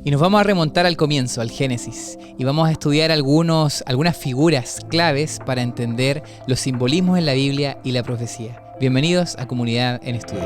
Y nos vamos a remontar al comienzo, al Génesis, y vamos a estudiar algunas figuras claves para entender los simbolismos en la Biblia y la profecía. Bienvenidos a Comunidad en Estudio.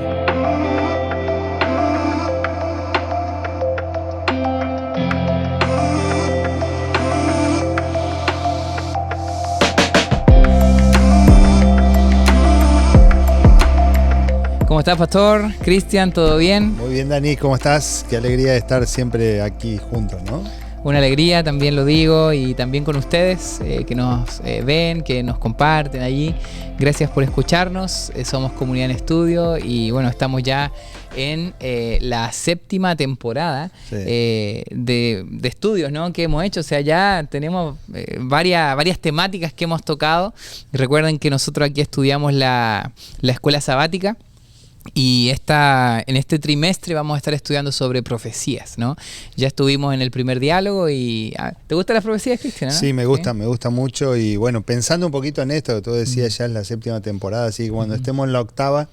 ¿Cómo estás, Pastor? Cristian, ¿todo bien? Muy bien, Dani, ¿cómo estás? Qué alegría de estar siempre aquí juntos, ¿no? Una alegría, también lo digo, y también con ustedes que nos ven, que nos comparten allí. Gracias por escucharnos. Somos Comunidad en Estudio y bueno, estamos ya en la 7ª temporada de estudios, ¿no?, que hemos hecho. O sea, ya tenemos varias temáticas que hemos tocado. Recuerden que nosotros aquí estudiamos la escuela sabática. Y en este trimestre vamos a estar estudiando sobre profecías, ¿no? Ya estuvimos en el primer diálogo y... ¿Te gustan las profecías, Cristian? ¿No? Sí, me gusta mucho. Y bueno, pensando un poquito en esto, que tú decías, ya es la 7ª temporada, así que cuando estemos en la 8ª,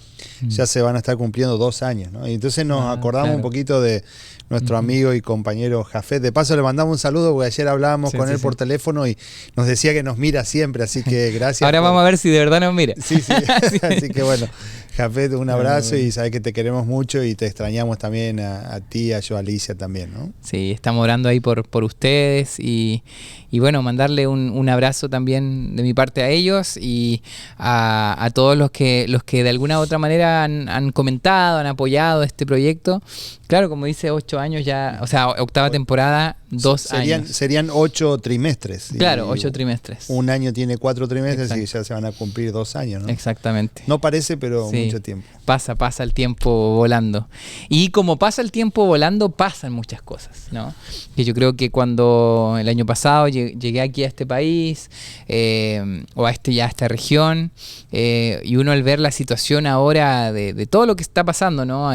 ya se van a estar cumpliendo 2 años, ¿no? Y entonces nos acordamos un poquito de nuestro amigo y compañero Jafet. De paso le mandamos un saludo porque ayer hablábamos con él por teléfono y nos decía que nos mira siempre, así que gracias. Ahora vamos a ver si de verdad nos mira. Sí. Así que bueno, Jafet, un abrazo y sabes que te queremos mucho y te extrañamos también a ti, a yo, a Alicia también, ¿no? Sí, estamos orando ahí por ustedes y bueno, mandarle un abrazo también de mi parte a ellos y a todos los que de alguna u otra manera han comentado, han apoyado este proyecto. Claro, como dice, 8 años ya, o sea, 8ª temporada, 2 años. Serían 8 trimestres. Claro, 8 trimestres. Un año tiene 4 trimestres. Exacto. Y ya se van a cumplir 2 años, ¿no? Exactamente. No parece, pero mucho tiempo. Pasa el tiempo volando. Y como pasa el tiempo volando, pasan muchas cosas, ¿no? Que yo creo que cuando el año pasado llegué aquí a este país, o a esta región, y uno al ver la situación ahora de todo lo que está pasando, ¿no?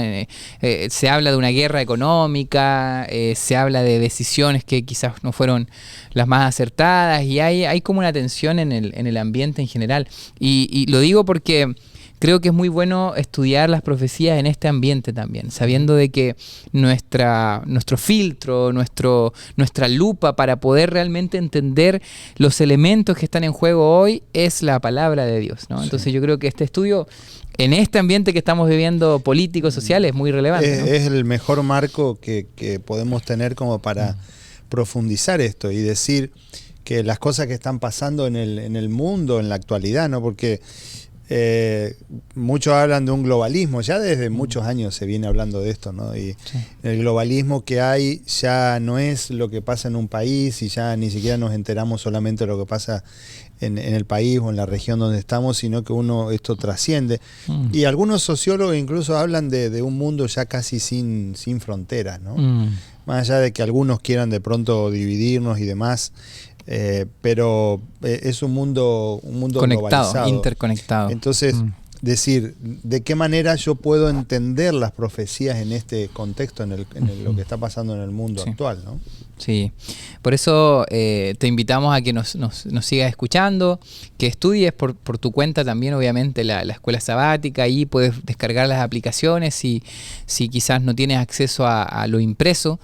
Se habla de una guerra económica, se habla de decisiones que quizás no fueron las más acertadas, y hay como una tensión en el ambiente en general. Y lo digo porque creo que es muy bueno estudiar las profecías en este ambiente también, sabiendo de que nuestro filtro, nuestra lupa para poder realmente entender los elementos que están en juego hoy es la palabra de Dios, ¿no? Entonces yo creo que este estudio, en este ambiente que estamos viviendo político, social, es muy relevante, ¿no? Es el mejor marco que podemos tener como para profundizar esto y decir que las cosas que están pasando en el mundo, en la actualidad, ¿no? Porque muchos hablan de un globalismo, ya desde muchos años se viene hablando de esto, ¿no? Y el globalismo que hay ya no es lo que pasa en un país y ya ni siquiera nos enteramos solamente de lo que pasa en el país o en la región donde estamos, sino que esto trasciende. Y algunos sociólogos incluso hablan de un mundo ya casi sin fronteras, ¿no? Más allá de que algunos quieran de pronto dividirnos y demás, pero es un mundo conectado, globalizado, interconectado. Entonces, decir, ¿de qué manera yo puedo entender las profecías en este contexto, en lo que está pasando en el mundo actual, ¿no? Sí, por eso te invitamos a que nos sigas escuchando, que estudies por tu cuenta también, obviamente, la escuela sabática. Ahí puedes descargar las aplicaciones si quizás no tienes acceso a lo impreso.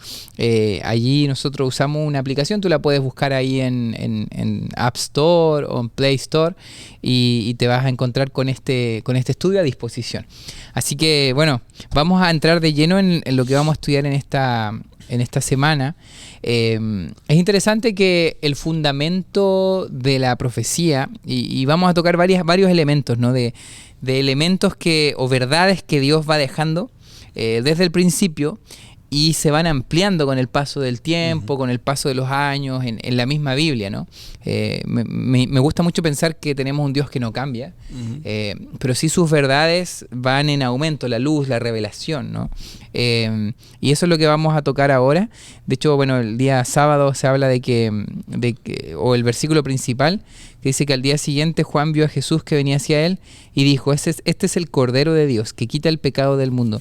Allí nosotros usamos una aplicación, tú la puedes buscar ahí en App Store o en Play Store y te vas a encontrar con este estudio a disposición. Así que, bueno, vamos a entrar de lleno en lo que vamos a estudiar en esta semana. Es interesante que el fundamento de la profecía, y vamos a tocar varios elementos, ¿no? de elementos o verdades que Dios va dejando desde el principio y se van ampliando con el paso del tiempo, con el paso de los años, en la misma Biblia, ¿no? Me gusta mucho pensar que tenemos un Dios que no cambia, pero sí sus verdades van en aumento, la luz, la revelación, ¿no? Y eso es lo que vamos a tocar ahora. De hecho, bueno, el día sábado se habla o el versículo principal, que dice que al día siguiente Juan vio a Jesús que venía hacia él y dijo, este es el Cordero de Dios que quita el pecado del mundo.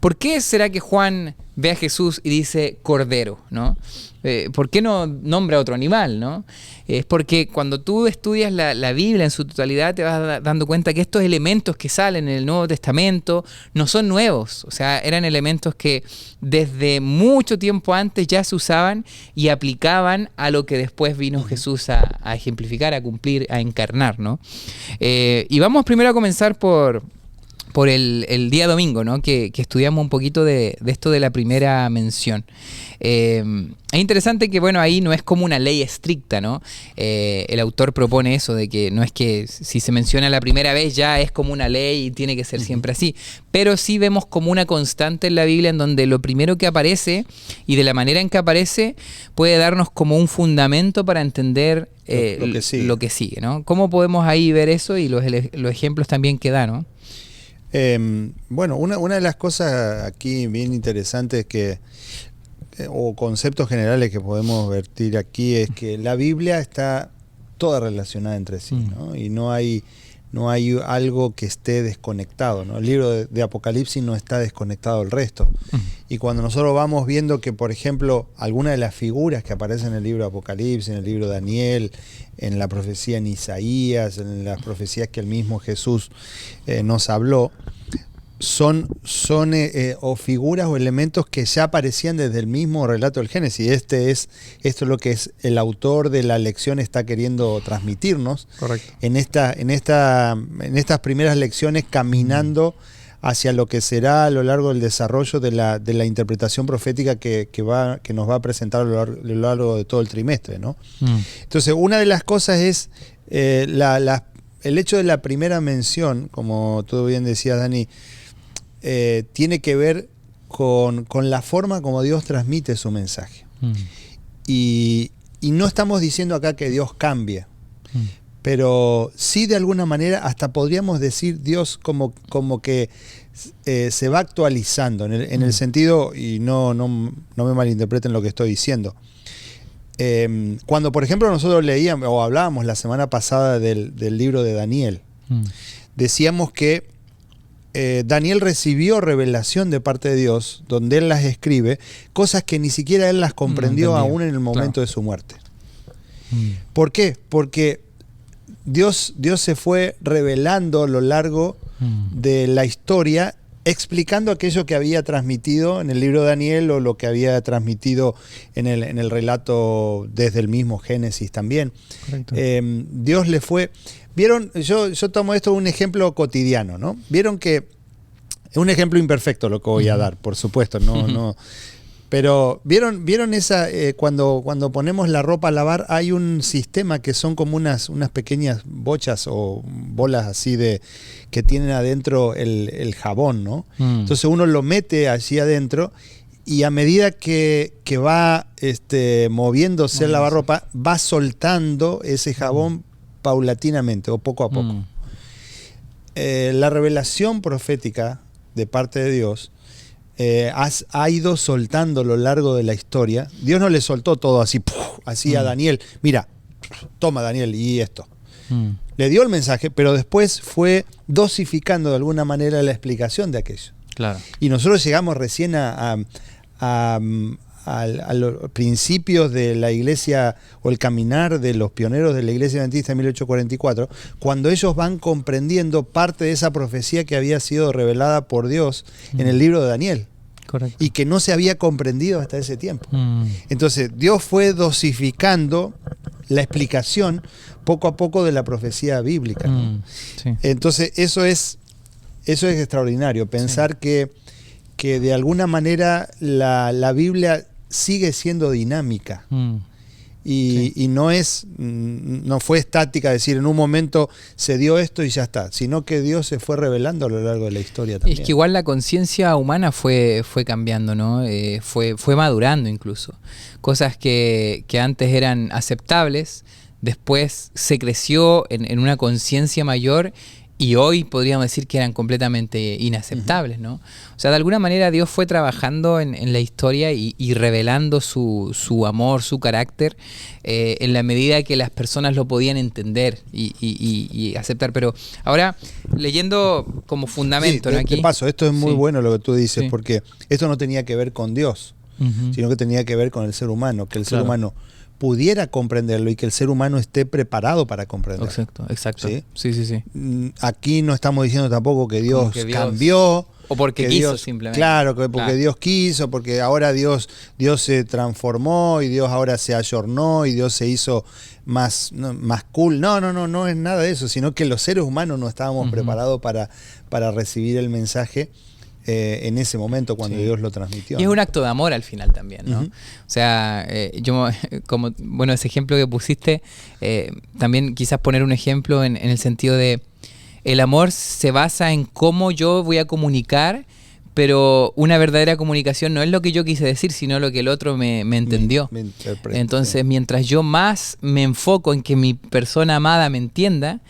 ¿Por qué será que Juan ve a Jesús y dice cordero, ¿no? ¿Por qué no nombra otro animal, ¿no? Es porque cuando tú estudias la Biblia en su totalidad te vas dando cuenta que estos elementos que salen en el Nuevo Testamento no son nuevos, o sea, eran elementos que desde mucho tiempo antes ya se usaban y aplicaban a lo que después vino Jesús a ejemplificar, a cumplir, a encarnar, ¿no? Y vamos primero a comenzar por el día domingo, ¿no? Que estudiamos un poquito de esto de la primera mención. Es interesante que, bueno, ahí no es como una ley estricta, ¿no? El autor propone eso, de que no es que si se menciona la primera vez ya es como una ley y tiene que ser siempre así, pero sí vemos como una constante en la Biblia en donde lo primero que aparece y de la manera en que aparece puede darnos como un fundamento para entender lo que sigue, ¿no? ¿Cómo podemos ahí ver eso y los ejemplos también que da, ¿no? Bueno, una de las cosas aquí bien interesantes o conceptos generales que podemos vertir aquí es que la Biblia está toda relacionada entre sí, ¿no? Y no hay algo que esté desconectado, ¿no? El libro de Apocalipsis no está desconectado del resto. Y cuando nosotros vamos viendo que, por ejemplo, algunas de las figuras que aparecen en el libro de Apocalipsis, en el libro de Daniel, en la profecía en Isaías, en las profecías que el mismo Jesús nos habló, son o figuras o elementos que ya aparecían desde el mismo relato del Génesis. Esto es lo que es el autor de la lección está queriendo transmitirnos. Correcto. En estas primeras lecciones, caminando hacia lo que será a lo largo del desarrollo de la interpretación profética que nos va a presentar a lo largo de todo el trimestre, ¿no? Entonces, una de las cosas es el hecho de la primera mención, como tú bien decías, Dani, tiene que ver con la forma como Dios transmite su mensaje. Y no estamos diciendo acá que Dios cambie, pero sí de alguna manera hasta podríamos decir Dios como que se va actualizando en el sentido, y no me malinterpreten lo que estoy diciendo. Cuando por ejemplo nosotros leíamos o hablábamos la semana pasada del libro de Daniel, decíamos que Daniel recibió revelación de parte de Dios, donde él las escribe, cosas que ni siquiera él las comprendió aún en el momento de su muerte. ¿Por qué? Porque Dios se fue revelando a lo largo de la historia, explicando aquello que había transmitido en el libro de Daniel o lo que había transmitido en el relato desde el mismo Génesis también. Dios le fue... Vieron, yo tomo esto un ejemplo cotidiano, ¿no? Vieron que es un ejemplo imperfecto lo que voy a dar, por supuesto, no. Pero vieron esa cuando ponemos la ropa a lavar hay un sistema que son como unas pequeñas bochas o bolas así que tienen adentro el jabón, ¿no? Entonces uno lo mete allí adentro y a medida que va moviéndose el lavarropa va soltando ese jabón paulatinamente o poco a poco. La revelación profética de parte de Dios ha ido soltando a lo largo de la historia. Dios no le soltó todo así, así a Daniel. Mira, toma Daniel y esto. Le dio el mensaje, pero después fue dosificando de alguna manera la explicación de aquello. Claro. Y nosotros llegamos recién a los principios de la iglesia o el caminar de los pioneros de la iglesia adventista en 1844, cuando ellos van comprendiendo parte de esa profecía que había sido revelada por Dios en el libro de Daniel. Correcto. Y que no se había comprendido hasta ese tiempo. Entonces Dios fue dosificando la explicación poco a poco de la profecía bíblica, ¿no? Sí. Entonces eso es extraordinario, pensar que de alguna manera la Biblia sigue siendo dinámica y no fue estática, decir en un momento se dio esto y ya está, sino que Dios se fue revelando a lo largo de la historia también. Es que igual la conciencia humana fue cambiando, ¿no? Fue madurando incluso. Cosas que antes eran aceptables, después se creció en una conciencia mayor y hoy podríamos decir que eran completamente inaceptables, ¿no? O sea, de alguna manera Dios fue trabajando en la historia y revelando su amor, su carácter, en la medida que las personas lo podían entender y aceptar. Pero ahora, leyendo como fundamento, sí, ¿no? Aquí, de paso, esto es muy bueno lo que tú dices, Sí. porque esto no tenía que ver con Dios, sino que tenía que ver con el ser humano, que el ser humano pudiera comprenderlo y que el ser humano esté preparado para comprenderlo. Exacto. ¿Sí? Sí. Aquí no estamos diciendo tampoco que Dios Que Dios cambió. o porque que quiso Dios, simplemente. Claro, porque Dios quiso, porque ahora Dios se transformó y Dios ahora se ayornó y Dios se hizo más cool. No es nada de eso, sino que los seres humanos no estábamos preparados para recibir el mensaje en ese momento cuando Dios lo transmitió. Y es un acto de amor al final también, ¿no? O sea, yo, como, bueno, ese ejemplo que pusiste, también quizás poner un ejemplo en el sentido de el amor se basa en cómo yo voy a comunicar, pero una verdadera comunicación no es lo que yo quise decir, sino lo que el otro me entendió. Me interpreta. Entonces, mientras yo más me enfoco en que mi persona amada me entienda,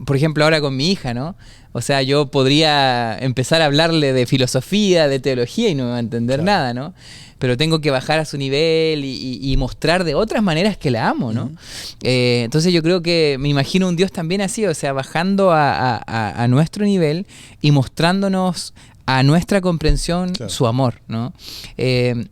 por ejemplo, ahora con mi hija, ¿no? O sea, yo podría empezar a hablarle de filosofía, de teología y no me va a entender nada, ¿no? Pero tengo que bajar a su nivel y mostrar de otras maneras que la amo, ¿no? Entonces yo creo que me imagino un Dios también así, o sea, bajando a nuestro nivel y mostrándonos a nuestra comprensión su amor, ¿no?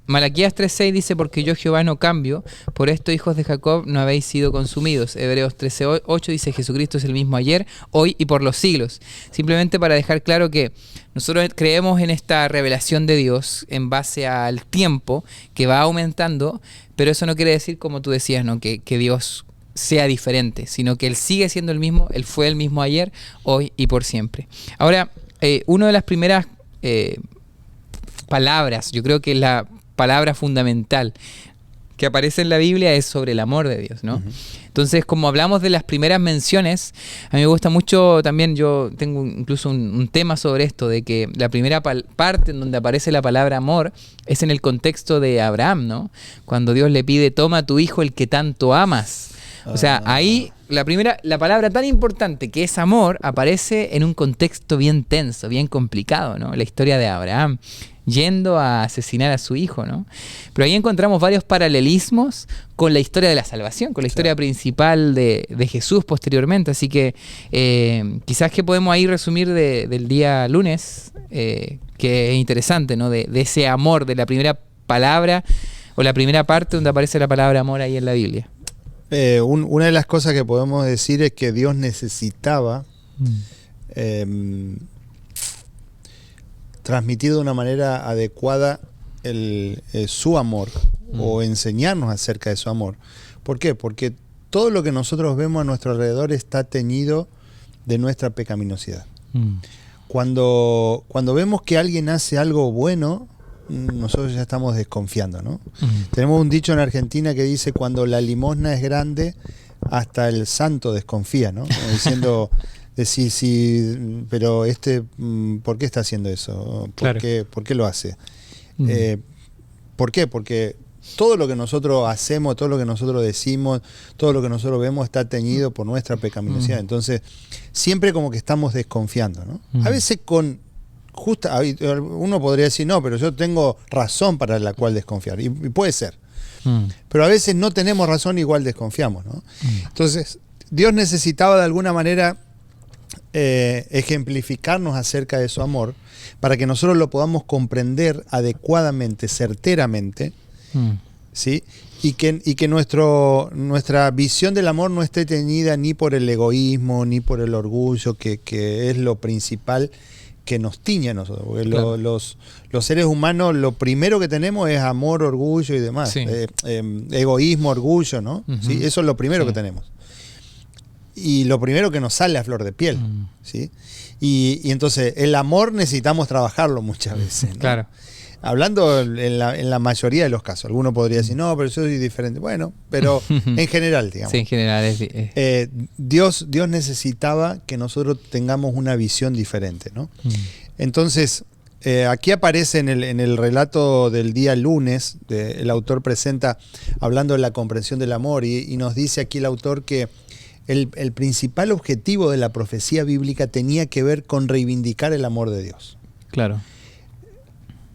Malaquías 3:6 dice, porque yo Jehová no cambio, por esto hijos de Jacob no habéis sido consumidos. Hebreos 13:8 dice, Jesucristo es el mismo ayer, hoy y por los siglos. Simplemente para dejar claro que nosotros creemos en esta revelación de Dios en base al tiempo que va aumentando, pero eso no quiere decir, como tú decías, ¿no? que Dios sea diferente, sino que Él sigue siendo el mismo, Él fue el mismo ayer, hoy y por siempre. Ahora, una de las primeras palabras, yo creo que la palabra fundamental que aparece en la Biblia es sobre el amor de Dios, ¿no? Entonces, como hablamos de las primeras menciones, a mí me gusta mucho también, yo tengo incluso un tema sobre esto, de que la primera parte en donde aparece la palabra amor es en el contexto de Abraham, ¿no? Cuando Dios le pide, toma a tu hijo el que tanto amas. O sea, ahí la palabra tan importante que es amor aparece en un contexto bien tenso, bien complicado, ¿no? La historia de Abraham yendo a asesinar a su hijo, ¿no? Pero ahí encontramos varios paralelismos con la historia de la salvación, con la historia principal de Jesús posteriormente. Así que quizás que podemos ahí resumir del día lunes, que es interesante, ¿no? De ese amor, de la primera palabra o la primera parte donde aparece la palabra amor ahí en la Biblia. Una de las cosas que podemos decir es que Dios necesitaba transmitir de una manera adecuada su amor o enseñarnos acerca de su amor. ¿Por qué? Porque todo lo que nosotros vemos a nuestro alrededor está teñido de nuestra pecaminosidad. Cuando vemos que alguien hace algo bueno, nosotros ya estamos desconfiando, ¿no? Tenemos un dicho en Argentina que dice, cuando la limosna es grande, hasta el santo desconfía, ¿no? Como diciendo, sí, pero ¿por qué está haciendo eso? ¿Por qué lo hace? ¿Por qué? Porque todo lo que nosotros hacemos, todo lo que nosotros decimos, todo lo que nosotros vemos está teñido por nuestra pecaminosidad. Entonces, siempre como que estamos desconfiando, ¿no? A veces uno podría decir, no, pero yo tengo razón para la cual desconfiar, y puede ser, pero a veces no tenemos razón, igual desconfiamos, ¿no? Entonces Dios necesitaba de alguna manera ejemplificarnos acerca de su amor para que nosotros lo podamos comprender adecuadamente, certeramente, ¿sí? Y que nuestra visión del amor no esté teñida ni por el egoísmo ni por el orgullo, que es lo principal que nos tiñe a nosotros, porque los seres humanos lo primero que tenemos es amor, orgullo y demás, egoísmo, orgullo, ¿no? ¿Sí? Eso es lo primero que tenemos y lo primero que nos sale a flor de piel, ¿sí? Y entonces el amor necesitamos trabajarlo muchas veces, ¿no? Claro. Hablando en la mayoría de los casos. Alguno podría decir, no, pero yo soy diferente. Bueno, pero en general, digamos. Sí, en general. Dios necesitaba que nosotros tengamos una visión diferente, ¿no? Entonces, aquí aparece en el relato del día lunes, el autor presenta, hablando de la comprensión del amor, y nos dice aquí el autor que el principal objetivo de la profecía bíblica tenía que ver con reivindicar el amor de Dios. Claro.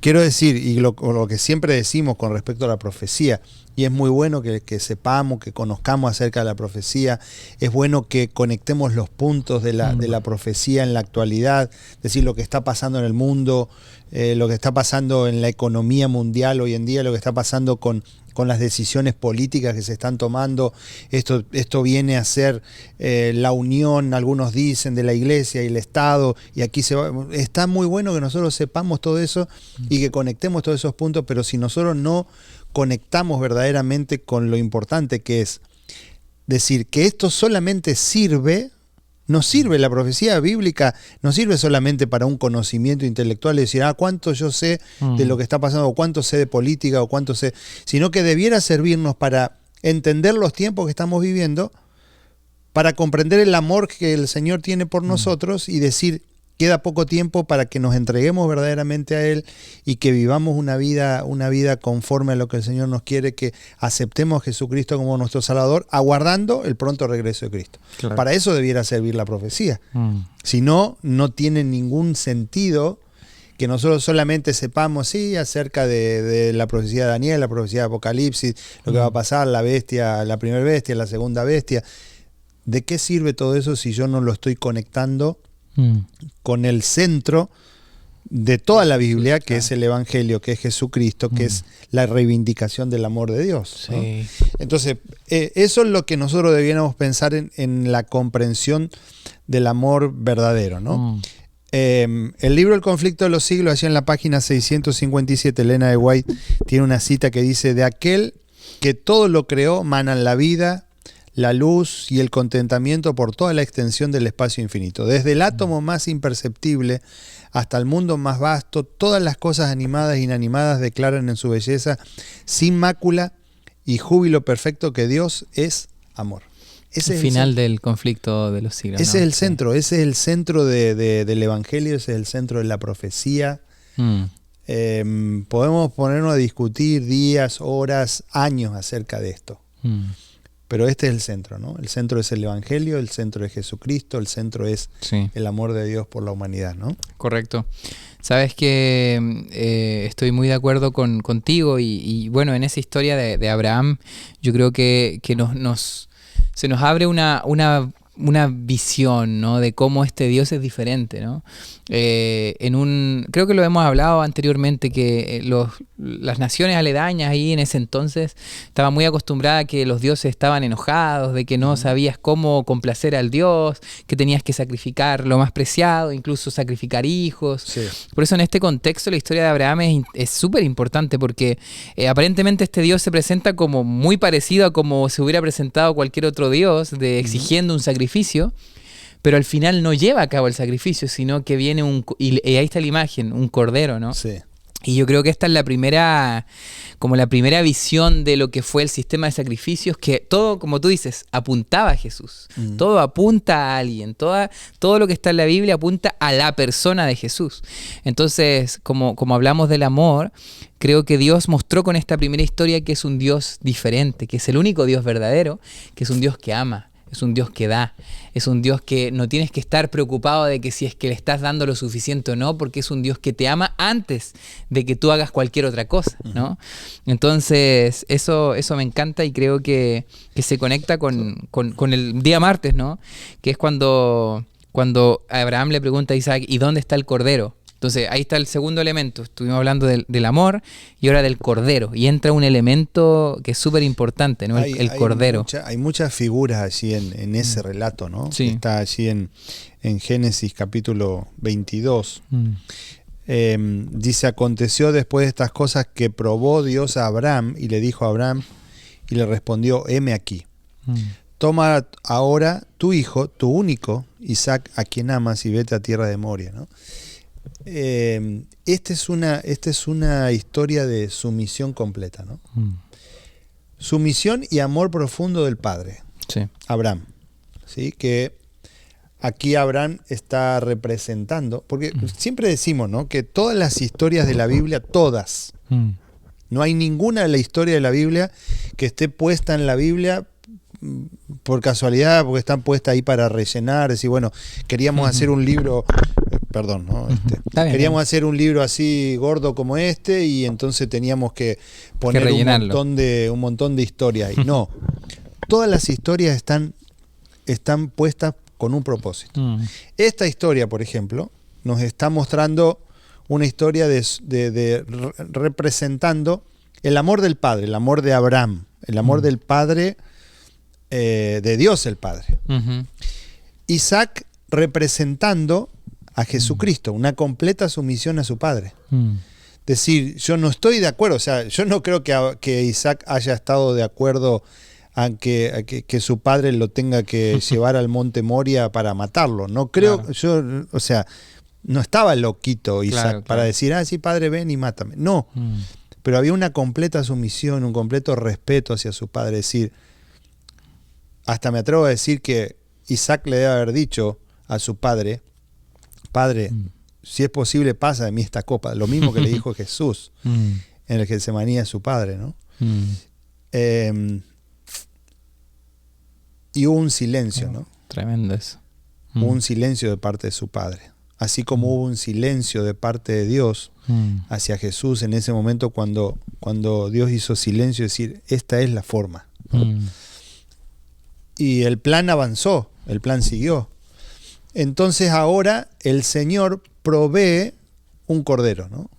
Quiero decir, y lo que siempre decimos con respecto a la profecía, y es muy bueno que sepamos, que conozcamos acerca de la profecía, es bueno que conectemos los puntos de la profecía en la actualidad, es decir, lo que está pasando en el mundo, lo que está pasando en la economía mundial hoy en día, lo que está pasando con las decisiones políticas que se están tomando. Esto viene a ser la unión, algunos dicen, de la iglesia y el Estado, y aquí está muy bueno que nosotros sepamos todo eso y que conectemos todos esos puntos, pero si nosotros no conectamos verdaderamente con lo importante que es decir que esto solamente no sirve, la profecía bíblica no sirve solamente para un conocimiento intelectual, es decir, cuánto yo sé de lo que está pasando, o cuánto sé de política, o cuánto sé, sino que debiera servirnos para entender los tiempos que estamos viviendo, para comprender el amor que el Señor tiene por nosotros y decir, queda poco tiempo para que nos entreguemos verdaderamente a Él y que vivamos una vida conforme a lo que el Señor nos quiere, que aceptemos a Jesucristo como nuestro Salvador, aguardando el pronto regreso de Cristo. Claro. Para eso debiera servir la profecía. Si no, no tiene ningún sentido que nosotros solamente sepamos acerca de la profecía de Daniel, la profecía de Apocalipsis, lo que va a pasar, la bestia, la primera bestia, la segunda bestia. ¿De qué sirve todo eso si yo no lo estoy conectando con el centro de toda la Biblia, que es el Evangelio, que es Jesucristo, que es la reivindicación del amor de Dios, ¿no? Sí. Entonces, eso es lo que nosotros debiéramos pensar en la comprensión del amor verdadero, ¿no? El libro El conflicto de los siglos, allí en la página 657, Elena de White tiene una cita que dice: de aquel que todo lo creó manan la vida, la luz y el contentamiento por toda la extensión del espacio infinito. Desde el átomo más imperceptible hasta el mundo más vasto, todas las cosas animadas e inanimadas declaran en su belleza, sin mácula y júbilo perfecto, que Dios es amor. Ese el final del conflicto de los siglos. Ese es el centro, ese es el centro del Evangelio, ese es el centro de la profecía. Podemos ponernos a discutir días, horas, años acerca de esto. Pero este es el centro, ¿no? El centro es el Evangelio, el centro es Jesucristo, el centro es el amor de Dios por la humanidad, ¿no? Correcto. Sabes que estoy muy de acuerdo contigo y bueno, en esa historia de Abraham, yo creo que se nos abre una visión, ¿no?, de cómo este Dios es diferente, ¿no? Creo que lo hemos hablado anteriormente, que las naciones aledañas ahí en ese entonces estaban muy acostumbradas a que los dioses estaban enojados, de que no sabías cómo complacer al Dios, que tenías que sacrificar lo más preciado, incluso sacrificar hijos. Sí. Por eso en este contexto la historia de Abraham es súper importante, porque aparentemente este Dios se presenta como muy parecido a como se hubiera presentado cualquier otro Dios, exigiendo un sacrificio, pero al final no lleva a cabo el sacrificio, sino que viene y ahí está la imagen, un cordero, ¿no? Sí. Y yo creo que esta es la primera visión de lo que fue el sistema de sacrificios, que todo, como tú dices, apuntaba a Jesús. Todo apunta a alguien, todo lo que está en la Biblia apunta a la persona de Jesús. Entonces, como hablamos del amor, creo que Dios mostró con esta primera historia que es un Dios diferente, que es el único Dios verdadero, que es un Dios que ama. Es un Dios que da, es un Dios que no tienes que estar preocupado de que si es que le estás dando lo suficiente o no, porque es un Dios que te ama antes de que tú hagas cualquier otra cosa, ¿no? Entonces, eso me encanta y creo que se conecta con el día martes, ¿no? Que es cuando Abraham le pregunta a Isaac, ¿y dónde está el cordero? Entonces, ahí está el segundo elemento. Estuvimos hablando del amor y ahora del cordero. Y entra un elemento que es súper importante, ¿no? El cordero. Hay muchas figuras allí en ese relato, ¿no? Sí. Está allí en Génesis capítulo 22. Dice: aconteció después de estas cosas que probó Dios a Abraham y le dijo a Abraham, y le respondió: heme aquí. Toma ahora tu hijo, tu único, Isaac, a quien amas, y vete a tierra de Moria, ¿no? Esta es una historia de sumisión completa, ¿no? Sumisión y amor profundo del padre, Abraham, ¿sí? Que aquí Abraham está representando, porque siempre decimos, ¿no?, que todas las historias de la Biblia, todas, no hay ninguna de la historia de la Biblia que esté puesta en la Biblia por casualidad, porque están puestas ahí para rellenar, decir, bueno, queríamos hacer un libro, perdón, ¿no? Queríamos hacer un libro así gordo como este, y entonces teníamos que poner un montón de historias ahí. No, todas las historias están puestas con un propósito. Esta historia, por ejemplo, nos está mostrando una historia representando el amor del Padre, el amor de Abraham, el amor del Padre, de Dios el Padre. Isaac representando a Jesucristo, una completa sumisión a su Padre. Decir, yo no estoy de acuerdo, o sea, yo no creo que Isaac haya estado de acuerdo a que su padre lo tenga que llevar al monte Moria para matarlo. No creo, o sea, no estaba loquito Isaac para decir, sí, padre, ven y mátame. No, pero había una completa sumisión, un completo respeto hacia su padre. Es decir, hasta me atrevo a decir que Isaac le debe haber dicho a su padre, padre, si es posible, pasa de mí esta copa. Lo mismo que le dijo Jesús en el Getsemaní a su padre, ¿no? Y hubo un silencio, ¿no? Tremendo eso. Hubo un silencio de parte de su padre. Así como hubo un silencio de parte de Dios hacia Jesús en ese momento cuando Dios hizo silencio, decir, esta es la forma. Y el plan avanzó, el plan siguió. Entonces ahora el Señor provee un cordero, ¿no?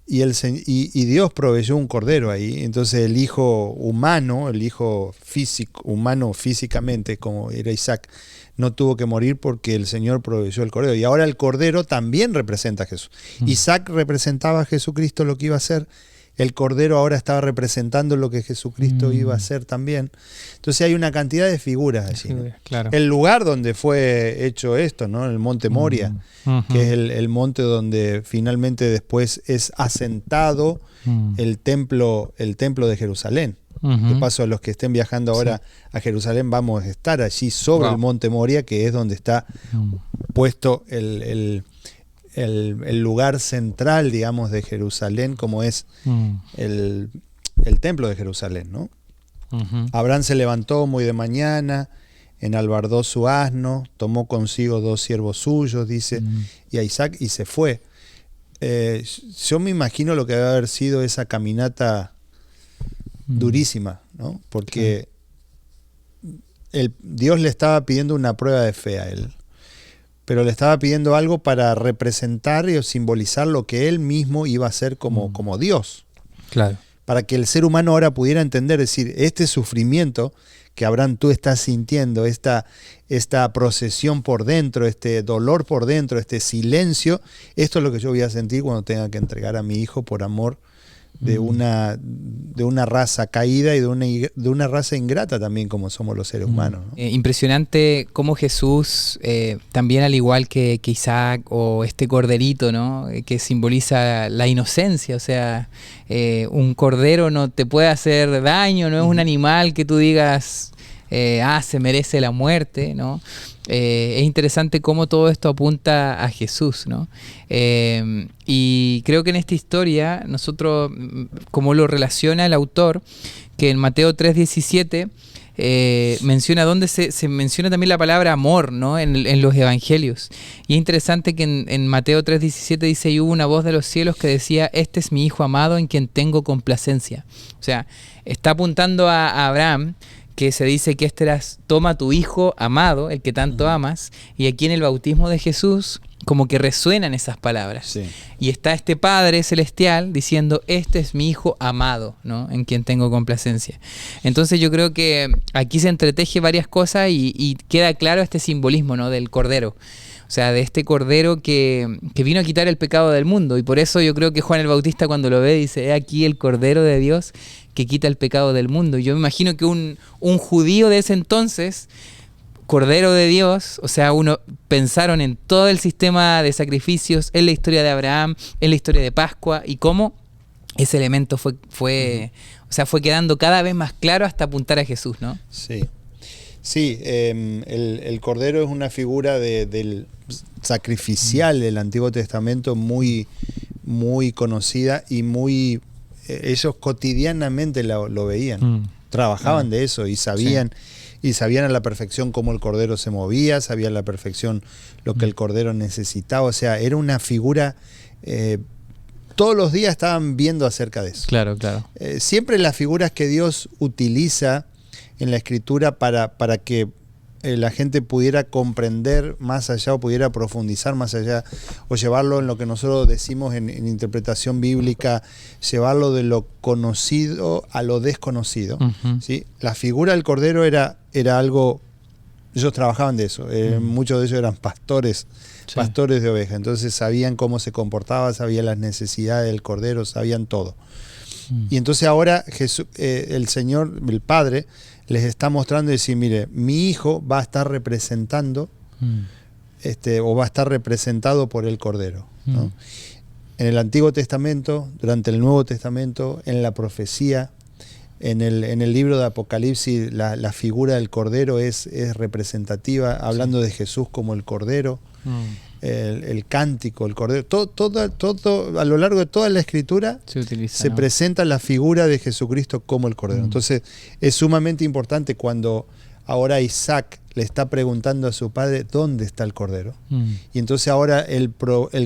Y Dios proveyó un cordero ahí. Entonces el hijo humano, el hijo humano físicamente, como era Isaac, no tuvo que morir porque el Señor proveyó el cordero. Y ahora el cordero también representa a Jesús. Isaac representaba a Jesucristo, lo que iba a hacer. El cordero ahora estaba representando lo que Jesucristo iba a hacer también. Entonces hay una cantidad de figuras allí, ¿no? Claro. El lugar donde fue hecho esto, ¿no? El monte Moria, que es el monte donde finalmente después es asentado el templo de Jerusalén. De paso, a los que estén viajando ahora a Jerusalén, vamos a estar allí sobre el monte Moria, que es donde está puesto el lugar central, digamos, de Jerusalén, como es el templo de Jerusalén, ¿no? Abraham se levantó muy de mañana, enalbardó su asno, tomó consigo 2 siervos suyos, dice, y a Isaac, y se fue. Yo me imagino lo que debe haber sido esa caminata durísima, ¿no? Porque Dios le estaba pidiendo una prueba de fe a él, pero le estaba pidiendo algo para representar y simbolizar lo que él mismo iba a ser como Dios. Claro. Para que el ser humano ahora pudiera entender, decir, este sufrimiento que Abraham tú estás sintiendo, esta procesión por dentro, este dolor por dentro, este silencio, esto es lo que yo voy a sentir cuando tenga que entregar a mi hijo por amor de una raza caída y de una raza ingrata también, como somos los seres humanos, ¿no? Impresionante cómo Jesús, también al igual que Isaac o este corderito, ¿no? Que simboliza la inocencia, o sea, un cordero no te puede hacer daño, no es un animal que tú digas, se merece la muerte, ¿no? Es interesante cómo todo esto apunta a Jesús, ¿no? Y creo que en esta historia, nosotros, como lo relaciona el autor, que en Mateo 3:17 menciona donde se menciona también la palabra amor, ¿no? En los evangelios. Y es interesante que en Mateo 3:17 dice, y hubo una voz de los cielos que decía, este es mi hijo amado en quien tengo complacencia. O sea, está apuntando a Abraham, que se dice que toma tu hijo amado, el que tanto amas, y aquí en el bautismo de Jesús como que resuenan esas palabras. Sí. Y está este Padre Celestial diciendo, este es mi hijo amado, ¿no? En quien tengo complacencia. Entonces yo creo que aquí se entreteje varias cosas y queda claro este simbolismo, ¿no? Del Cordero. O sea, de este Cordero que vino a quitar el pecado del mundo. Y por eso yo creo que Juan el Bautista cuando lo ve dice, he aquí el Cordero de Dios que quita el pecado del mundo. Yo me imagino que un judío de ese entonces, Cordero de Dios, o sea, pensaron en todo el sistema de sacrificios, en la historia de Abraham, en la historia de Pascua, y cómo ese elemento fue quedando cada vez más claro hasta apuntar a Jesús, ¿no? Sí. Sí, el Cordero es una figura del sacrificial del Antiguo Testamento muy, muy conocida y muy... ellos cotidianamente lo veían. trabajaban de eso y sabían a la perfección cómo el cordero se movía, sabían a la perfección lo que el cordero necesitaba. O sea, era una figura, todos los días estaban viendo acerca de eso. Claro, claro. Siempre las figuras que Dios utiliza en la Escritura para que la gente pudiera comprender más allá o pudiera profundizar más allá o llevarlo en lo que nosotros decimos en interpretación bíblica, llevarlo de lo conocido a lo desconocido. ¿Sí? La figura del cordero era algo, ellos trabajaban de eso, muchos de ellos eran pastores de ovejas, entonces sabían cómo se comportaba, sabían las necesidades del cordero, sabían todo. Y entonces ahora el Señor, el Padre, les está mostrando y decir, mire, mi hijo va a estar representando o va a estar representado por el Cordero, ¿no? En el Antiguo Testamento, durante el Nuevo Testamento, en la profecía, en el libro de Apocalipsis, la figura del Cordero es representativa, hablando de Jesús como el Cordero, el cántico, el Cordero, todo a lo largo de toda la Escritura se presenta la figura de Jesucristo como el Cordero. Entonces es sumamente importante cuando ahora Isaac le está preguntando a su padre dónde está el Cordero. Y entonces ahora el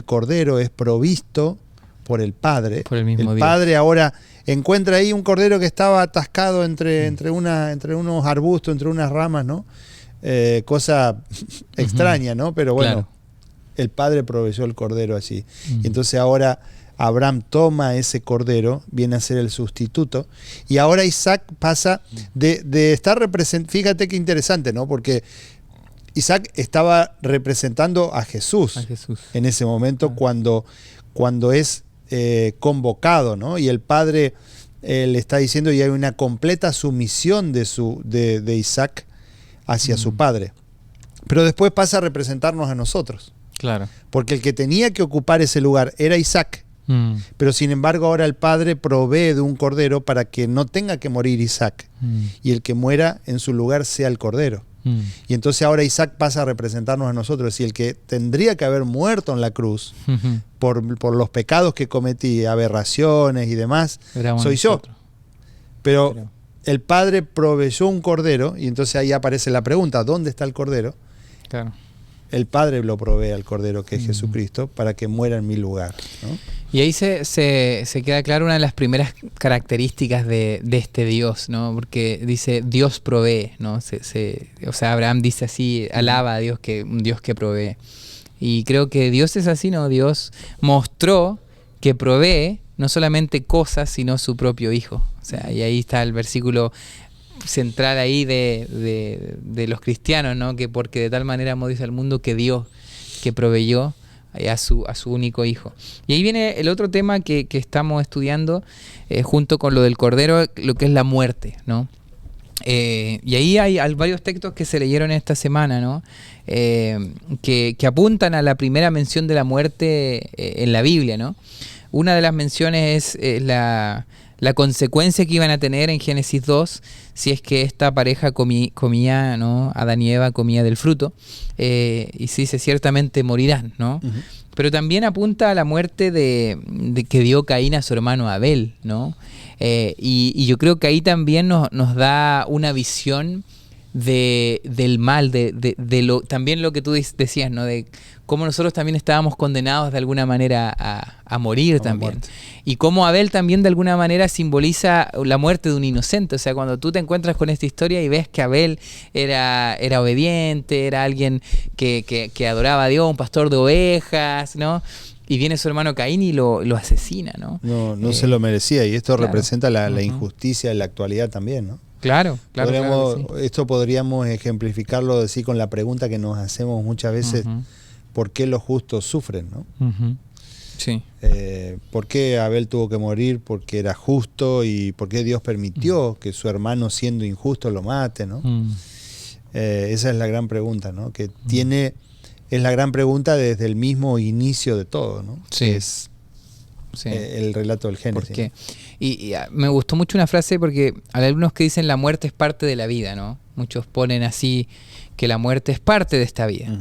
Cordero es provisto por el Padre. Por el mismo el Dios. Padre ahora encuentra ahí un Cordero que estaba atascado entre unos arbustos, entre unas ramas, ¿no? Cosa extraña, ¿no? Pero bueno, claro. El Padre proveyó el Cordero allí. Y entonces ahora Abraham toma ese Cordero, viene a ser el sustituto, y ahora Isaac pasa de estar representando, fíjate qué interesante, ¿no? Porque Isaac estaba representando a Jesús en ese momento cuando es convocado, ¿no? Y el Padre le está diciendo, y hay una completa sumisión de Isaac hacia su padre. Pero después pasa a representarnos a nosotros. Claro. Porque el que tenía que ocupar ese lugar era Isaac. Pero sin embargo ahora el Padre provee de un Cordero para que no tenga que morir Isaac. Y el que muera en su lugar sea el Cordero. Y entonces ahora Isaac pasa a representarnos a nosotros. Y el que tendría que haber muerto en la cruz por los pecados que cometí, aberraciones y demás, soy yo. Pero el Padre proveyó un Cordero, y entonces ahí aparece la pregunta, ¿dónde está el Cordero? Claro. El Padre lo provee al Cordero, que es Jesucristo, para que muera en mi lugar, ¿no? Y ahí se queda claro una de las primeras características de este Dios, ¿no? Porque dice, Dios provee, ¿no? O sea, Abraham dice así, alaba a Dios, un Dios que provee. Y creo que Dios es así, ¿no? Dios mostró que provee no solamente cosas, sino su propio Hijo. O sea, y ahí está el versículo central ahí de los cristianos, ¿no? Que porque de tal manera amó Dios al mundo que Dios, que proveyó a su único Hijo. Y ahí viene el otro tema que estamos estudiando junto con lo del Cordero, lo que es la muerte, ¿no? Y ahí hay varios textos que se leyeron esta semana, ¿no? Que apuntan a la primera mención de la muerte en la Biblia, ¿no? Una de las menciones es la consecuencia que iban a tener en Génesis 2 si es que esta pareja comía, ¿no? Adán y Eva comía del fruto, y se dice ciertamente morirán, ¿no? Pero también apunta a la muerte de que dio Caín a su hermano Abel, ¿no? Y yo creo que ahí también nos da una visión del mal, también lo que tú decías, ¿no? De cómo nosotros también estábamos condenados de alguna manera a morir también. Muerte. Y cómo Abel también de alguna manera simboliza la muerte de un inocente. O sea, cuando tú te encuentras con esta historia y ves que Abel era obediente, era alguien que adoraba a Dios, un pastor de ovejas, ¿no? Y viene su hermano Caín y lo asesina, ¿no? No se lo merecía, y esto representa la injusticia en la actualidad también, ¿no? Claro. Sí. Esto podríamos ejemplificarlo así con la pregunta que nos hacemos muchas veces, ¿por qué los justos sufren, no? Sí. ¿Por qué Abel tuvo que morir? Porque era justo, y ¿por qué Dios permitió que su hermano, siendo injusto, lo mate, ¿no? Esa es la gran pregunta, ¿no? Que es la gran pregunta desde el mismo inicio de todo, ¿no? Sí. Es el relato del Génesis. ¿Por qué? Y me gustó mucho una frase, porque hay algunos que dicen la muerte es parte de la vida, ¿no? Muchos ponen así que la muerte es parte de esta vida.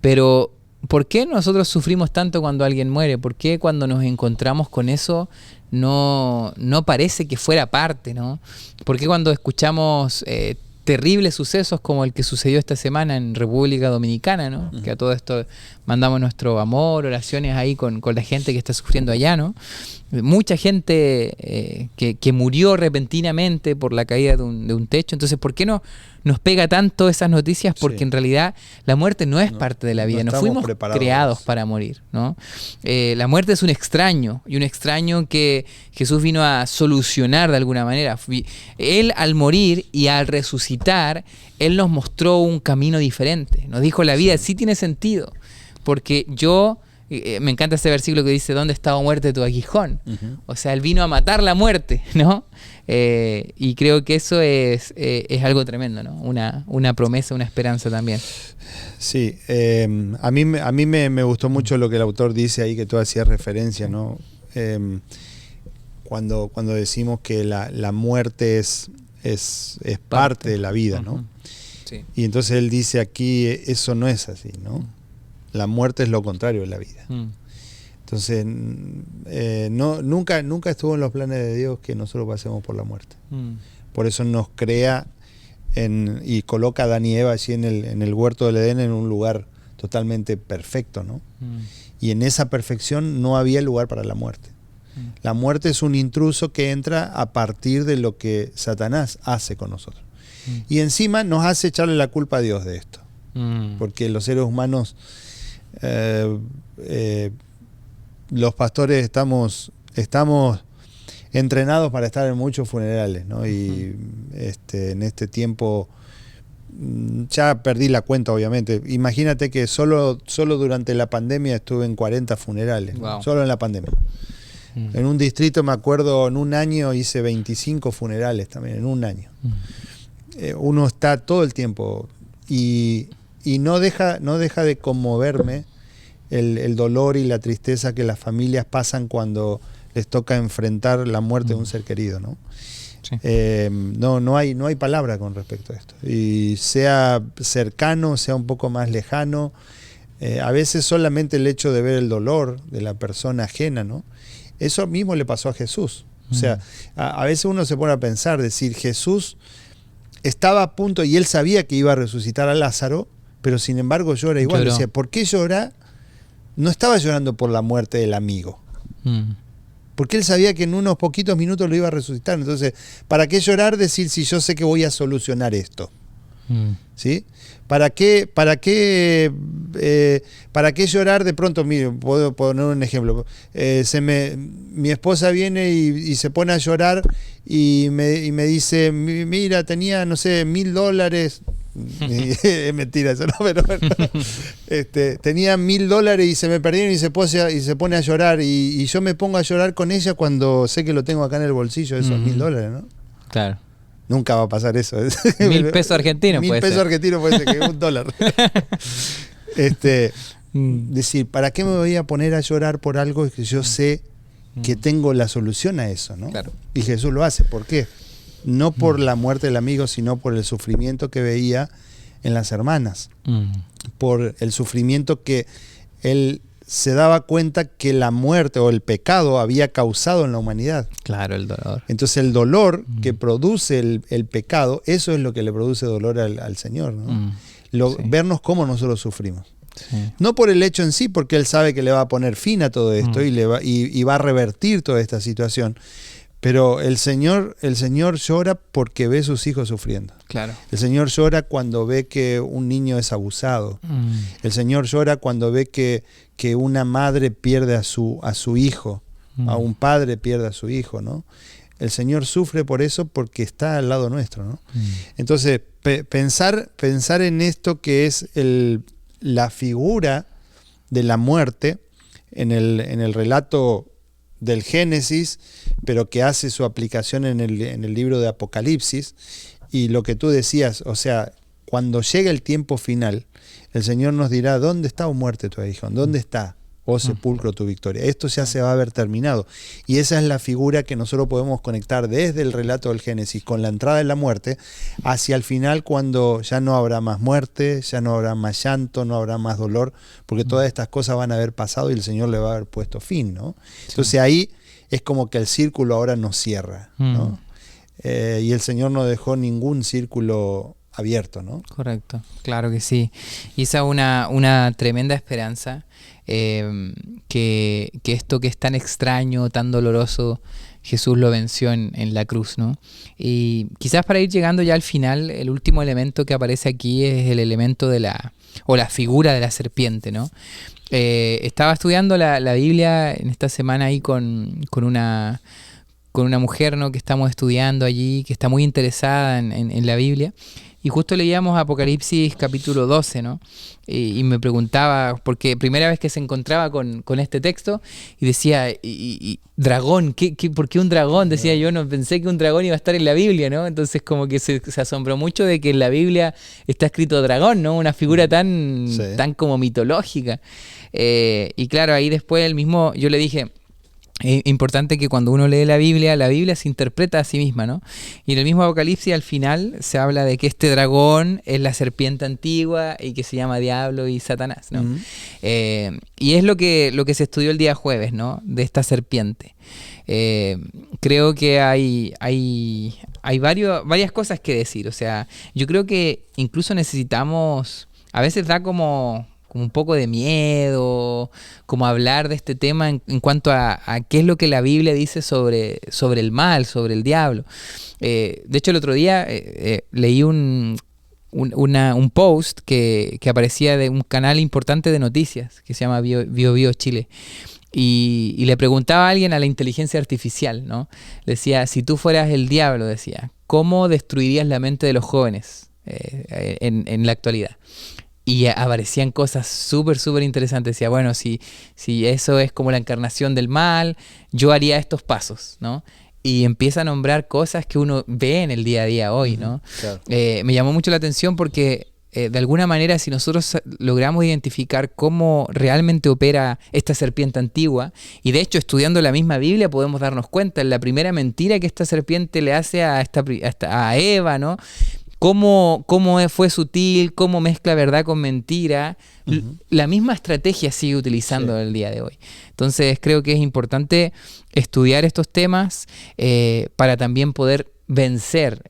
Pero ¿por qué nosotros sufrimos tanto cuando alguien muere? ¿Por qué cuando nos encontramos con eso no parece que fuera parte, ¿no? ¿Por qué cuando escuchamos terribles sucesos como el que sucedió esta semana en República Dominicana, ¿no? Que a todo esto mandamos nuestro amor, oraciones ahí con la gente que está sufriendo allá, ¿no? Mucha gente que murió repentinamente por la caída de un techo. Entonces, ¿por qué no nos pega tanto esas noticias? Porque en realidad la muerte no es parte de la vida. No fuimos creados para morir, ¿no? La muerte es un extraño, y un extraño que Jesús vino a solucionar de alguna manera. Él, al morir y al resucitar, Él nos mostró un camino diferente. Nos dijo, la vida sí tiene sentido, porque yo... me encanta ese versículo que dice, ¿dónde está, oh muerte, tu aguijón? O sea, Él vino a matar la muerte, ¿no? Y creo que eso es algo tremendo, ¿no? Una promesa, una esperanza también. Sí, a mí me gustó mucho lo que el autor dice ahí, que tú hacías referencia, ¿no? Cuando decimos que la muerte es parte de la vida, ¿no? Sí. Y entonces él dice aquí, eso no es así, ¿no? La muerte es lo contrario de la vida. Entonces, nunca estuvo en los planes de Dios que nosotros pasemos por la muerte. Por eso nos crea y coloca a Adán y Eva allí en el huerto del Edén, en un lugar totalmente perfecto, ¿no? Y en esa perfección no había lugar para la muerte. La muerte es un intruso que entra a partir de lo que Satanás hace con nosotros. Y encima nos hace echarle la culpa a Dios de esto. Porque los seres humanos... los pastores estamos entrenados para estar en muchos funerales, ¿no? Y en este tiempo ya perdí la cuenta, obviamente. Imagínate que solo durante la pandemia estuve en 40 funerales. Wow. Solo en la pandemia. En un distrito, me acuerdo, en un año hice 25 funerales también, en un año. Uno está todo el tiempo y no deja de conmoverme el dolor y la tristeza que las familias pasan cuando les toca enfrentar la muerte de un ser querido, ¿no? Sí. No hay palabra con respecto a esto. Y sea cercano, sea un poco más lejano, a veces solamente el hecho de ver el dolor de la persona ajena, ¿no? Eso mismo le pasó a Jesús. O sea, a veces uno se pone a pensar, decir, Jesús estaba a punto y él sabía que iba a resucitar a Lázaro, pero sin embargo llora igual. Decía, ¿por qué llora? No estaba llorando por la muerte del amigo. Porque él sabía que en unos poquitos minutos lo iba a resucitar. Entonces, ¿para qué llorar? Decir, si yo sé que voy a solucionar esto. ¿Sí? ¿Para qué llorar de pronto? Mire, puedo poner un ejemplo. Mi esposa viene y se pone a llorar y me dice, mira, tenía, no sé, $1,000. Es mentira eso, ¿no? Pero tenía $1,000 y se me perdieron y se pone a llorar y yo me pongo a llorar con ella cuando sé que lo tengo acá en el bolsillo, esos $1,000, ¿no? Claro. Nunca va a pasar eso. 1.000 pesos argentinos. 1.000 pesos argentinos puede ser, que $1. Decir, ¿para qué me voy a poner a llorar por algo que yo sé que tengo la solución a eso, ¿no? Claro. Y Jesús lo hace. ¿Por qué? No por la muerte del amigo, sino por el sufrimiento que veía en las hermanas. Por el sufrimiento que él se daba cuenta que la muerte o el pecado había causado en la humanidad. Claro, el dolor. Entonces el dolor que produce el pecado, eso es lo que le produce dolor al Señor, ¿no? Sí. Vernos cómo nosotros sufrimos. Sí. No por el hecho en sí, porque Él sabe que le va a poner fin a todo esto y va a revertir toda esta situación. Pero el Señor llora porque ve a sus hijos sufriendo. Claro. El Señor llora cuando ve que un niño es abusado. El Señor llora cuando ve que una madre pierde a su hijo, a un padre pierde a su hijo, ¿no? El Señor sufre por eso porque está al lado nuestro, ¿no? Entonces, pensar en esto que es la figura de la muerte en el relato del Génesis, pero que hace su aplicación en el libro de Apocalipsis, y lo que tú decías, o sea, cuando llegue el tiempo final, el Señor nos dirá, ¿dónde está, oh muerte, tu aguijón? ¿Dónde está? oh sepulcro, tu victoria. Esto ya se va a haber terminado. Y esa es la figura que nosotros podemos conectar desde el relato del Génesis con la entrada de la muerte hacia el final, cuando ya no habrá más muerte, ya no habrá más llanto, no habrá más dolor, porque todas estas cosas van a haber pasado y el Señor le va a haber puesto fin, ¿no? Entonces ahí es como que el círculo ahora nos cierra, ¿no? Y el Señor no dejó ningún círculo abierto, ¿no? Correcto, claro que sí. Y esa es una tremenda esperanza, que esto que es tan extraño, tan doloroso, Jesús lo venció en la cruz, ¿no? Y quizás para ir llegando ya al final, el último elemento que aparece aquí es el elemento de la figura de la serpiente, ¿no? Estaba estudiando la Biblia en esta semana ahí con una mujer, ¿no?, que estamos estudiando allí, que está muy interesada en la Biblia. Y justo leíamos Apocalipsis capítulo 12, ¿no? Y me preguntaba, porque primera vez que se encontraba con este texto, y decía, y dragón, ¿por qué un dragón? Decía yo, no pensé que un dragón iba a estar en la Biblia, ¿no? Entonces como que se asombró mucho de que en la Biblia está escrito dragón, ¿no? Una figura tan como mitológica. Y claro, ahí después yo le dije, es importante que cuando uno lee la Biblia se interpreta a sí misma, ¿no? Y en el mismo Apocalipsis al final se habla de que este dragón es la serpiente antigua y que se llama Diablo y Satanás, ¿no? Y es lo que se estudió el día jueves, ¿no? De esta serpiente. Creo que hay varias cosas que decir. O sea, yo creo que incluso necesitamos, a veces da como un poco de miedo, como hablar de este tema en cuanto a qué es lo que la Biblia dice sobre el mal, sobre el diablo. De hecho, el otro día leí un post que aparecía de un canal importante de noticias que se llama Bio Chile. Y le preguntaba a alguien a la inteligencia artificial, ¿no? Decía, si tú fueras el diablo, decía, ¿cómo destruirías la mente de los jóvenes en la actualidad? Y aparecían cosas súper interesantes. Decía, bueno, si eso es como la encarnación del mal, yo haría estos pasos, ¿no? Y empieza a nombrar cosas que uno ve en el día a día hoy, ¿no? Claro. Me llamó mucho la atención porque de alguna manera, si nosotros logramos identificar cómo realmente opera esta serpiente antigua, y de hecho estudiando la misma Biblia podemos darnos cuenta en la primera mentira que esta serpiente le hace a Eva, ¿no? Cómo fue sutil, cómo mezcla verdad con mentira. La misma estrategia sigue utilizando el día de hoy. Entonces creo que es importante estudiar estos temas para también poder vencer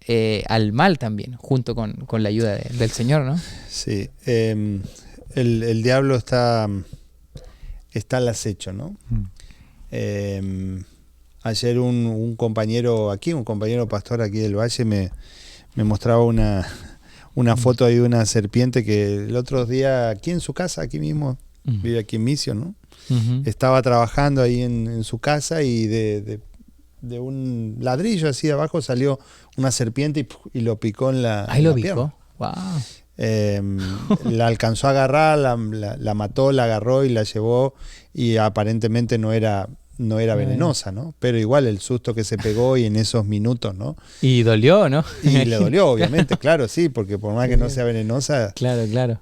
al mal también, junto con la ayuda del Señor, ¿no? Sí, el diablo está al acecho, ¿no? Ayer un compañero pastor aquí del Valle me mostraba una foto ahí de una serpiente que el otro día aquí en su casa, aquí mismo, vive aquí en Mission, ¿no? Estaba trabajando ahí en su casa y de un ladrillo así de abajo salió una serpiente y lo picó en la Ahí lo pierna. picó, wow. La alcanzó a agarrar, la mató, la agarró y la llevó, y aparentemente no era venenosa, ¿no? Pero igual el susto que se pegó y en esos minutos, ¿no? Y dolió, ¿no? Y le dolió, obviamente, claro, sí, porque por más que no sea venenosa. Claro.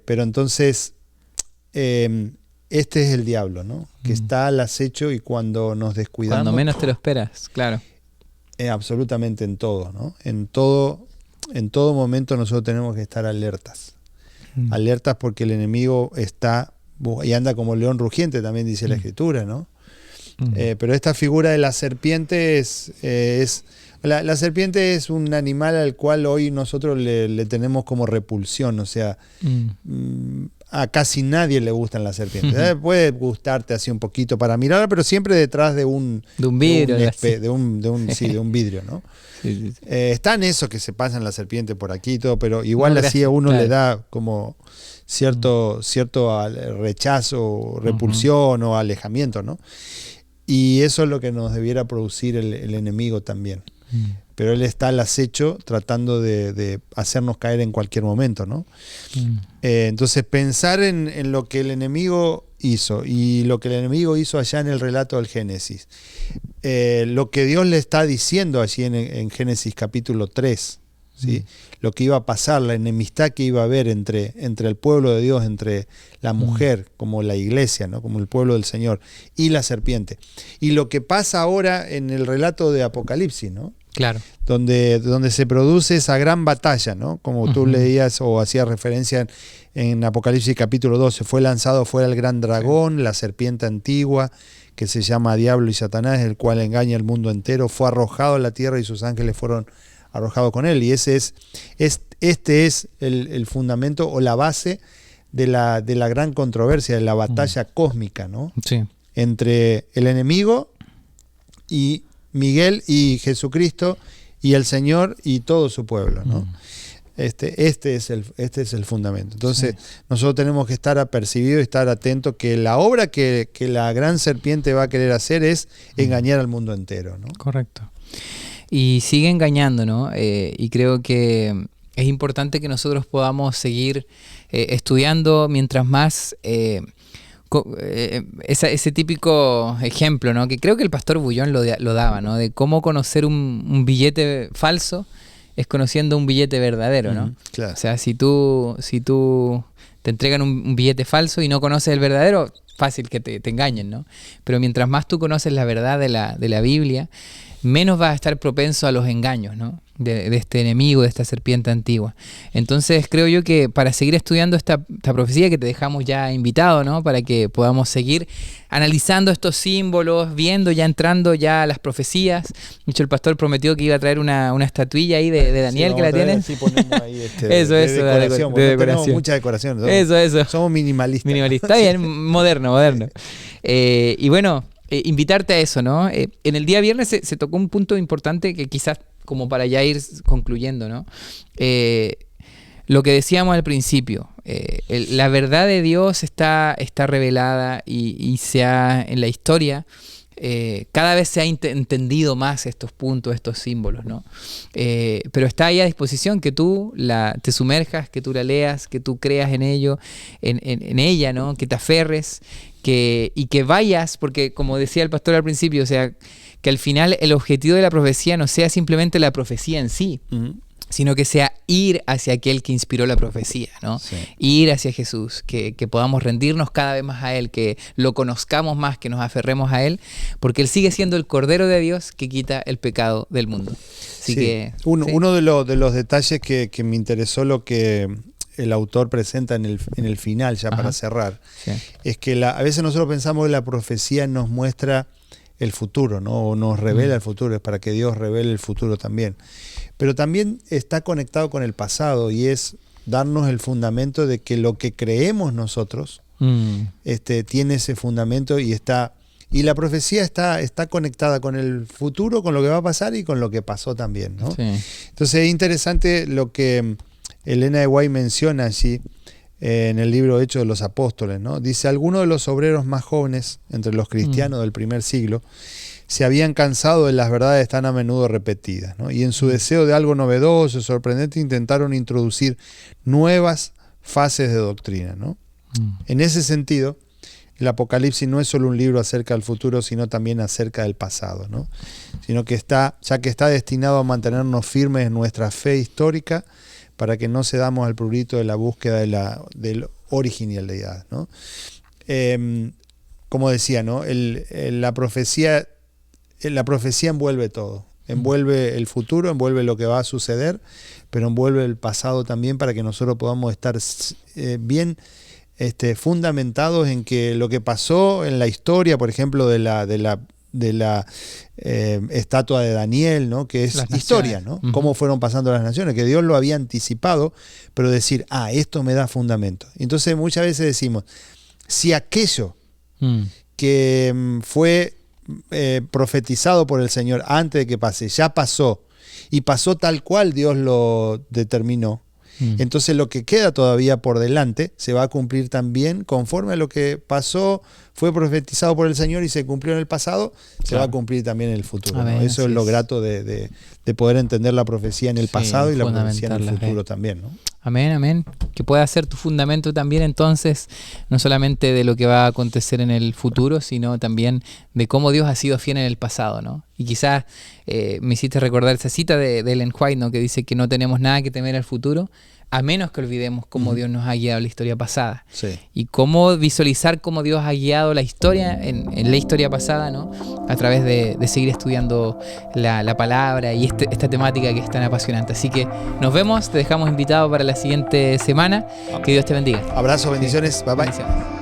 Pero entonces, este es el diablo, ¿no? Que está al acecho y cuando nos descuidamos. Cuando menos te lo esperas, claro. Absolutamente en todo, ¿no? En todo momento nosotros tenemos que estar alertas. Alertas porque el enemigo está y anda como león rugiente, también dice la Escritura, ¿no? Pero esta figura de la serpiente la serpiente es un animal al cual hoy nosotros le tenemos como repulsión, o sea, a casi nadie le gustan las serpientes. Puede gustarte así un poquito para mirarla, pero siempre detrás de un vidrio, de un vidrio, ¿no? Sí. Están esos que se pasan la serpiente por aquí y todo, pero igual así a uno le da como cierto rechazo, repulsión o alejamiento, ¿no? Y eso es lo que nos debiera producir el enemigo también. Pero él está al acecho tratando de hacernos caer en cualquier momento, ¿no? Entonces pensar en lo que el enemigo hizo y lo que el enemigo hizo allá en el relato del Génesis, lo que Dios le está diciendo allí en Génesis capítulo 3, ¿sí? Lo que iba a pasar, la enemistad que iba a haber entre el pueblo de Dios, entre la mujer, como la iglesia, ¿no? Como el pueblo del Señor, y la serpiente. Y lo que pasa ahora en el relato de Apocalipsis, ¿no? Claro. Donde se produce esa gran batalla, ¿no? Como tú leías o hacías referencia en Apocalipsis capítulo 12, fue lanzado fuera el gran dragón, la serpiente antigua, que se llama Diablo y Satanás, el cual engaña al mundo entero, fue arrojado a la tierra y sus ángeles fueron arrojados con él. Y este es el fundamento o la base de la gran controversia, de la batalla cósmica, ¿no? Sí. Entre el enemigo y Miguel y Jesucristo y el Señor y todo su pueblo, ¿no? Este es el fundamento. Entonces, nosotros tenemos que estar apercibidos y estar atentos que la obra que la gran serpiente va a querer hacer es engañar al mundo entero, ¿no? Correcto. Y sigue engañando, ¿no? Y creo que es importante que nosotros podamos seguir estudiando mientras más ese típico ejemplo, ¿no? Que creo que el pastor Bullón lo daba, ¿no? De cómo conocer un billete falso es conociendo un billete verdadero, ¿no? Claro. O sea, si tú te entregan un billete falso y no conoces el verdadero, fácil que te engañen, ¿no? Pero mientras más tú conoces la verdad de la Biblia, menos vas a estar propenso a los engaños, ¿no? De este enemigo, de esta serpiente antigua. Entonces creo yo que para seguir estudiando esta profecía, que te dejamos ya invitado, ¿no? Para que podamos seguir analizando estos símbolos, viendo, ya entrando ya a las profecías. De hecho, el pastor prometió que iba a traer una estatuilla ahí de Daniel, que la tienes. Sí, ponemos ahí eso, de decoración. de decoración. Tenemos mucha decoración. Eso. Somos minimalistas. Minimalista, bien, moderno. Y bueno, invitarte a eso, ¿no? En el día viernes se tocó un punto importante que quizás como para ya ir concluyendo, ¿no? Lo que decíamos al principio, la verdad de Dios está revelada y en la historia cada vez se ha entendido más estos puntos, estos símbolos, ¿no? Pero está ahí a disposición que tú te sumerjas, que tú la leas, que tú creas en ello, en ella, ¿no? Que te aferres, y que vayas, porque como decía el pastor al principio, o sea, que al final el objetivo de la profecía no sea simplemente la profecía en sí, sino que sea ir hacia aquel que inspiró la profecía, ¿no? Sí. Ir hacia Jesús, que podamos rendirnos cada vez más a Él, que lo conozcamos más, que nos aferremos a Él, porque Él sigue siendo el Cordero de Dios que quita el pecado del mundo. Así que, uno de los detalles que me interesó, lo que el autor presenta en el final, ya para cerrar, es que a veces nosotros pensamos que la profecía nos muestra el futuro, ¿no? O nos revela el futuro, es para que Dios revele el futuro también. Pero también está conectado con el pasado, y es darnos el fundamento de que lo que creemos nosotros tiene ese fundamento, y la profecía está conectada con el futuro, con lo que va a pasar y con lo que pasó también, ¿no? Sí. Entonces es interesante lo que Elena de White menciona allí en el libro Hechos de los Apóstoles, ¿no? Dice: algunos de los obreros más jóvenes entre los cristianos del primer siglo se habían cansado de las verdades tan a menudo repetidas, ¿no? Y en su deseo de algo novedoso, sorprendente, intentaron introducir nuevas fases de doctrina, ¿no? En ese sentido, el Apocalipsis no es solo un libro acerca del futuro, sino también acerca del pasado, ¿no? Sino que está destinado a mantenernos firmes en nuestra fe histórica, para que no cedamos al prurito de la búsqueda del originalidad, ¿no? Como decía, ¿no? La profecía envuelve todo. Envuelve el futuro, envuelve lo que va a suceder, pero envuelve el pasado también, para que nosotros podamos estar bien fundamentados en que lo que pasó en la historia, por ejemplo, de la estatua de Daniel, ¿no? Que es historia, ¿no? Cómo fueron pasando las naciones, que Dios lo había anticipado, pero decir, esto me da fundamento. Entonces muchas veces decimos, si aquello que fue profetizado por el Señor antes de que pase, ya pasó, y pasó tal cual Dios lo determinó, entonces lo que queda todavía por delante se va a cumplir también conforme a lo que pasó, fue profetizado por el Señor y se cumplió en el pasado, se va a cumplir también en el futuro, ¿no? Eso es lo grato de poder entender la profecía en el pasado y la profecía en el futuro también, ¿no? Amén, amén. Que pueda ser tu fundamento también entonces, no solamente de lo que va a acontecer en el futuro, sino también de cómo Dios ha sido fiel en el pasado, ¿no? Y quizás me hiciste recordar esa cita de Ellen White, ¿no? Que dice que no tenemos nada que temer al futuro, a menos que olvidemos cómo Dios nos ha guiado la historia pasada. Sí. Y cómo visualizar cómo Dios ha guiado la historia en la historia pasada, ¿no? A través de seguir estudiando la palabra y esta temática que es tan apasionante. Así que nos vemos, te dejamos invitado para la siguiente semana. Que Dios te bendiga. Abrazo, bendiciones, bye bye. Bendiciones.